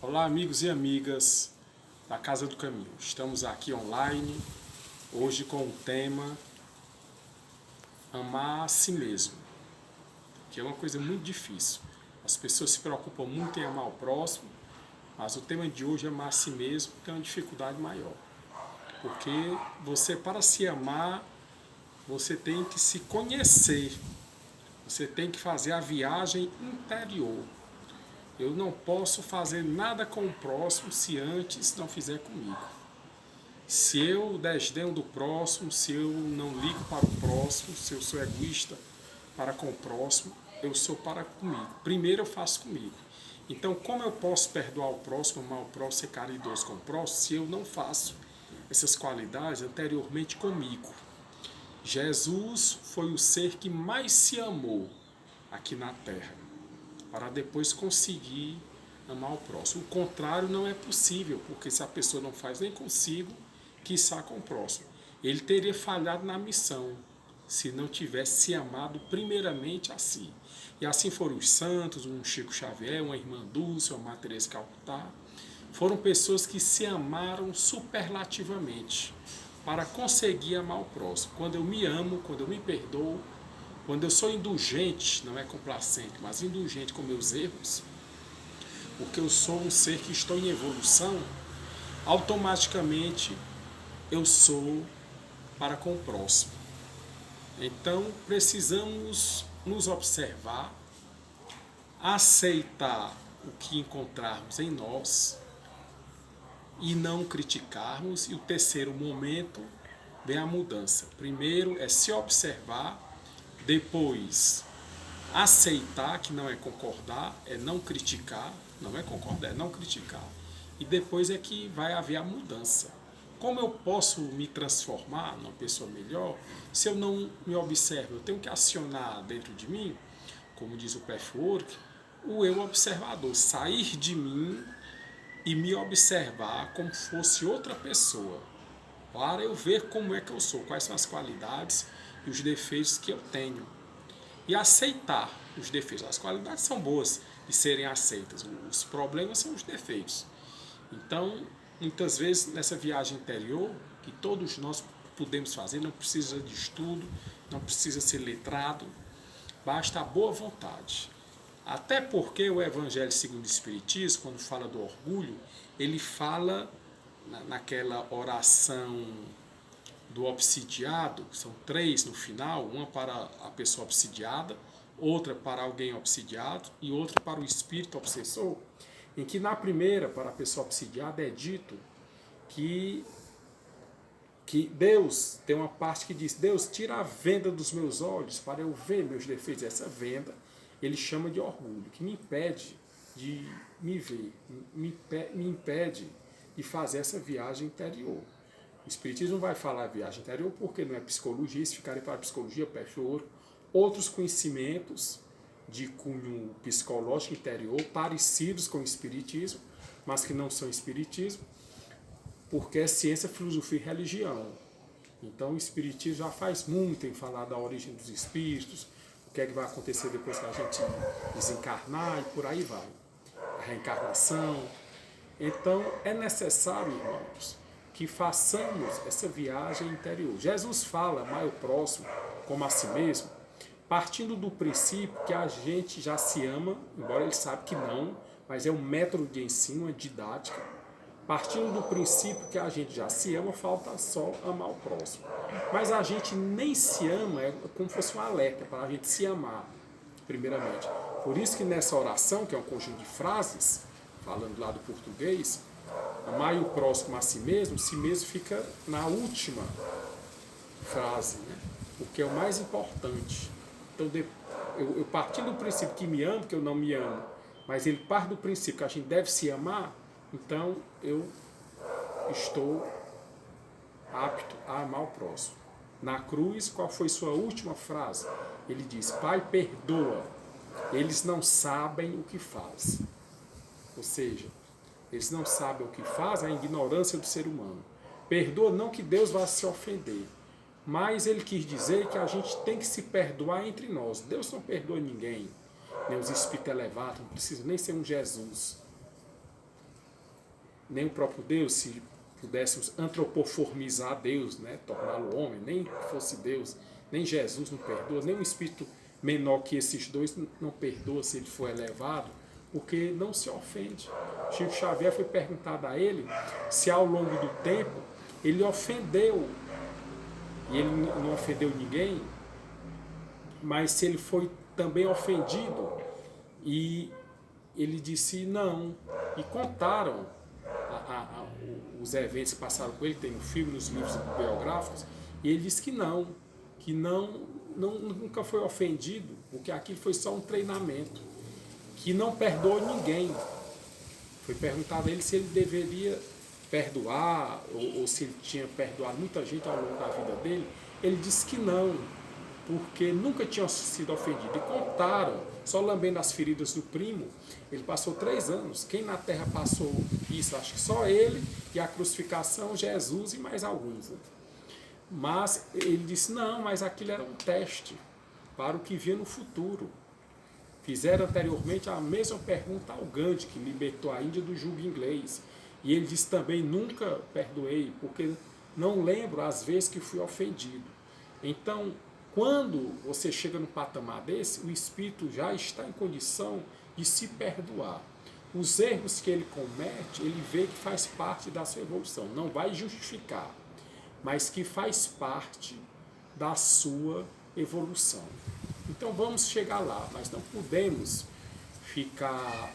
Olá, amigos e amigas da Casa do Caminho. Estamos aqui online, hoje com o tema Amar a si mesmo, que é uma coisa muito difícil. As pessoas se preocupam muito em amar o próximo, mas o tema de hoje é amar a si mesmo, que é uma dificuldade maior. Porque você, para se amar, você tem que se conhecer, você tem que fazer a viagem interior. Eu não posso fazer nada com o próximo se antes não fizer comigo. Se eu desdenho do próximo, se eu não ligo para o próximo, se eu sou egoísta para com o próximo, eu sou para comigo. Primeiro eu faço comigo. Então, como eu posso perdoar o próximo, amar o próximo, ser caridoso com o próximo, se eu não faço essas qualidades anteriormente comigo? Jesus foi o ser que mais se amou aqui na Terra, para depois conseguir amar o próximo. O contrário não é possível, porque se a pessoa não faz nem consigo, quiçá com o próximo. Ele teria falhado na missão, se não tivesse se amado primeiramente a si. E assim foram os santos, um Chico Xavier, uma irmã Dulce, uma Madre Teresa de Calcutá. Foram pessoas que se amaram superlativamente para conseguir amar o próximo. Quando eu me amo, quando eu me perdoo, quando eu sou indulgente, não é complacente, mas indulgente com meus erros, porque eu sou um ser que estou em evolução, automaticamente eu sou para com o próximo. Então precisamos nos observar, aceitar o que encontrarmos em nós e não criticarmos. E o terceiro momento vem a mudança. Primeiro é se observar, depois aceitar, que não é concordar, é não criticar, não é concordar, é não criticar. E depois é que vai haver a mudança. Como eu posso me transformar numa pessoa melhor se eu não me observo? Eu tenho que acionar dentro de mim, como diz o Pathwork, o eu observador, sair de mim e me observar como fosse outra pessoa, para eu ver como é que eu sou, quais são as qualidades e os defeitos que eu tenho. E aceitar os defeitos. As qualidades são boas de serem aceitas, os problemas são os defeitos. Então, muitas vezes nessa viagem interior, que todos nós podemos fazer, não precisa de estudo, não precisa ser letrado, basta a boa vontade. Até porque o Evangelho segundo o Espiritismo, quando fala do orgulho, ele fala naquela oração do obsidiado, são 3 no final, uma para a pessoa obsidiada, outra para alguém obsidiado e outra para o espírito obsessor, em que na primeira, para a pessoa obsidiada, é dito que Deus, tem uma parte que diz, Deus, tira a venda dos meus olhos para eu ver meus defeitos. Essa venda ele chama de orgulho, que me impede de me ver, me impede de fazer essa viagem interior. O Espiritismo vai falar viagem interior porque não é psicologia, se ficarem para a psicologia, peixe ouro, outros conhecimentos de cunho psicológico interior, parecidos com o Espiritismo, mas que não são Espiritismo, porque é ciência, filosofia e religião. Então o Espiritismo já faz muito em falar da origem dos espíritos, o que é que vai acontecer depois que a gente desencarnar e por aí vai. A reencarnação. Então é necessário, irmãos, que façamos essa viagem interior. Jesus fala, amar o próximo como a si mesmo, partindo do princípio que a gente já se ama, embora ele sabe que não, mas é um método de ensino, uma didática. Partindo do princípio que a gente já se ama, falta só amar o próximo. Mas a gente nem se ama, é como se fosse um alerta para a gente se amar, primeiramente. Por isso que nessa oração, que é um conjunto de frases, falando lá do português, amar o próximo a si mesmo fica na última frase, né? O que é o mais importante. Então, eu partindo do princípio que me amo, que eu não me amo, mas ele parte do princípio que a gente deve se amar, então eu estou apto a amar o próximo. Na cruz, qual foi sua última frase? Ele diz, Pai, perdoa, eles não sabem o que faz. Ou seja, eles não sabem o que fazem, a ignorância do ser humano. Perdoa não que Deus vá se ofender, mas ele quis dizer que a gente tem que se perdoar entre nós. Deus não perdoa ninguém, nem os espíritos elevados, não precisa nem ser um Jesus. nem o próprio Deus, se pudéssemos antropoformizar Deus, né, torná-lo homem, nem que fosse Deus, nem Jesus não perdoa, nem um espírito menor que esses dois não perdoa se ele for elevado, porque não se ofende. Chico Xavier foi perguntado a ele se ao longo do tempo ele ofendeu, e ele não ofendeu ninguém, mas se ele foi também ofendido, e ele disse não, e contaram os eventos que passaram com ele, tem no filme, nos livros biográficos, e ele disse que nunca foi ofendido, porque aquilo foi só um treinamento, que não perdoou ninguém. Foi perguntado a ele se ele deveria perdoar, ou se ele tinha perdoado muita gente ao longo da vida dele. Ele disse que não, porque nunca tinha sido ofendido. E contaram, só lambendo as feridas do primo, ele passou 3 anos. Quem na terra passou isso? Acho que só ele, e a crucificação, Jesus e mais alguns. Né? Mas ele disse, não, mas aquilo era um teste para o que vinha no futuro. Fizeram anteriormente a mesma pergunta ao Gandhi, que libertou a Índia do jugo inglês. E ele disse também, nunca perdoei, porque não lembro as vezes que fui ofendido. Então, quando você chega no patamar desse, o espírito já está em condição de se perdoar. Os erros que ele comete, ele vê que faz parte da sua evolução. Não vai justificar, mas que faz parte da sua evolução. Então vamos chegar lá, mas não podemos ficar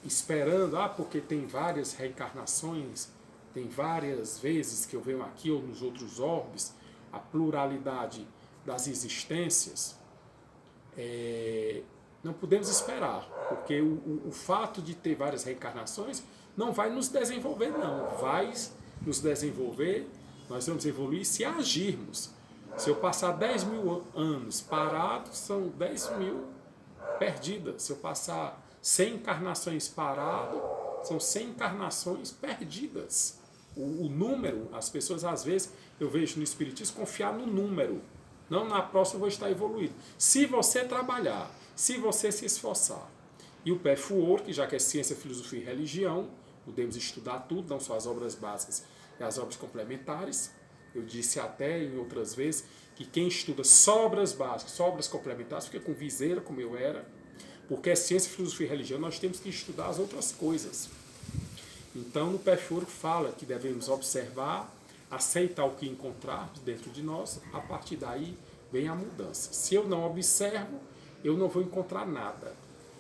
esperando, porque tem várias reencarnações, tem várias vezes que eu venho aqui ou nos outros orbes, a pluralidade das existências, não podemos esperar, porque o fato de ter várias reencarnações não vai nos desenvolver, não. Vai nos desenvolver, nós vamos evoluir se agirmos. Se eu passar 10 mil anos parado, são 10 mil perdidas. Se eu passar 100 encarnações parado, são 100 encarnações perdidas. O número, as pessoas às vezes, eu vejo no Espiritismo, confiar no número. Não, na próxima eu vou estar evoluído. Se você trabalhar, se você se esforçar. E o PFUOR, que já que é Ciência, Filosofia e Religião, podemos estudar tudo, não só as obras básicas e as obras complementares. Eu disse até em outras vezes que quem estuda só obras básicas, só obras complementares, fica com viseira, como eu era, porque é ciência, filosofia e religião, nós temos que estudar as outras coisas. Então, no PFUOR fala que devemos observar, aceitar o que encontrarmos dentro de nós, a partir daí vem a mudança. Se eu não observo, eu não vou encontrar nada.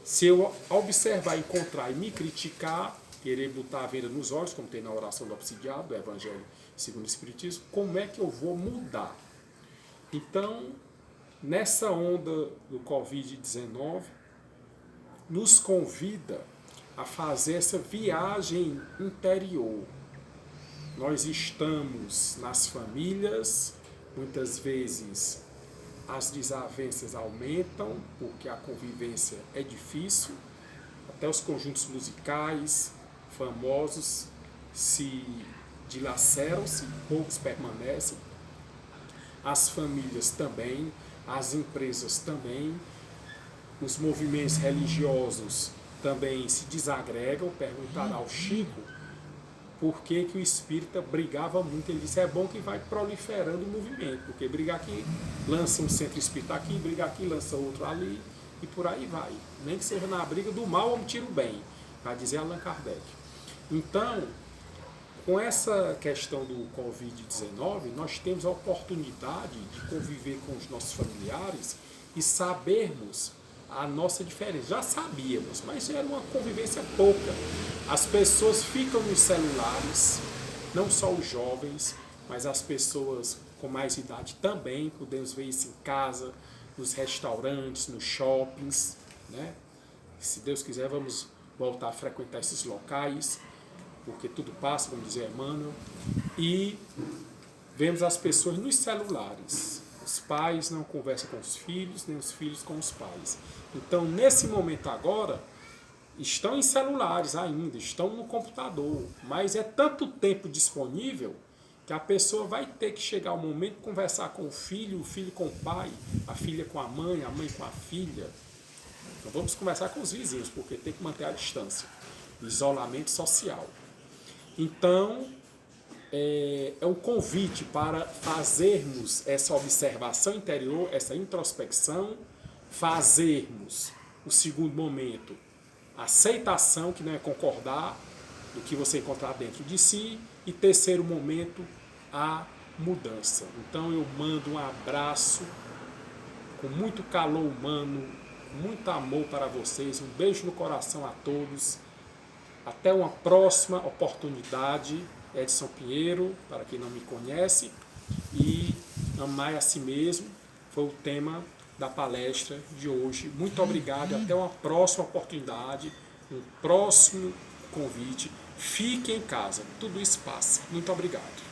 Se eu observar, encontrar e me criticar, querer botar a venda nos olhos, como tem na oração do obsidiado, do Evangelho segundo o Espiritismo, como é que eu vou mudar? Então, nessa onda do Covid-19, nos convida a fazer essa viagem interior. Nós estamos nas famílias, muitas vezes as desavenças aumentam, porque a convivência é difícil, até os conjuntos musicais famosos se dilaceram-se, poucos permanecem, as famílias também, as empresas também, os movimentos religiosos também se desagregam. Perguntaram ao Chico por que o espírita brigava muito. Ele disse, é bom que vai proliferando o movimento, porque briga aqui, lança um centro espírita aqui, briga aqui, lança outro ali, e por aí vai. Nem que seja na briga do mal, eu tiro o bem, vai dizer Allan Kardec. Então, com essa questão do Covid-19, nós temos a oportunidade de conviver com os nossos familiares e sabermos a nossa diferença. Já sabíamos, mas era uma convivência pouca. As pessoas ficam nos celulares, não só os jovens, mas as pessoas com mais idade também. Podemos ver isso em casa, nos restaurantes, nos shoppings, né? Se Deus quiser, vamos voltar a frequentar esses locais, porque tudo passa, como dizia Emmanuel, e vemos as pessoas nos celulares. Os pais não conversam com os filhos, nem os filhos com os pais. Então, nesse momento agora, estão em celulares ainda, estão no computador, mas é tanto tempo disponível que a pessoa vai ter que chegar ao momento de conversar com o filho com o pai, a filha com a mãe com a filha. Então, vamos conversar com os vizinhos, porque tem que manter a distância, isolamento social. Então, é um convite para fazermos essa observação interior, essa introspecção, fazermos o segundo momento, aceitação, que não é concordar do que você encontrar dentro de si, e terceiro momento, a mudança. Então eu mando um abraço com muito calor humano, com muito amor para vocês, um beijo no coração a todos, até uma próxima oportunidade. Edson Pinheiro, para quem não me conhece, e amar a si mesmo foi o tema da palestra de hoje. Muito obrigado e até uma próxima oportunidade, um próximo convite. Fique em casa, tudo isso passa. Muito obrigado.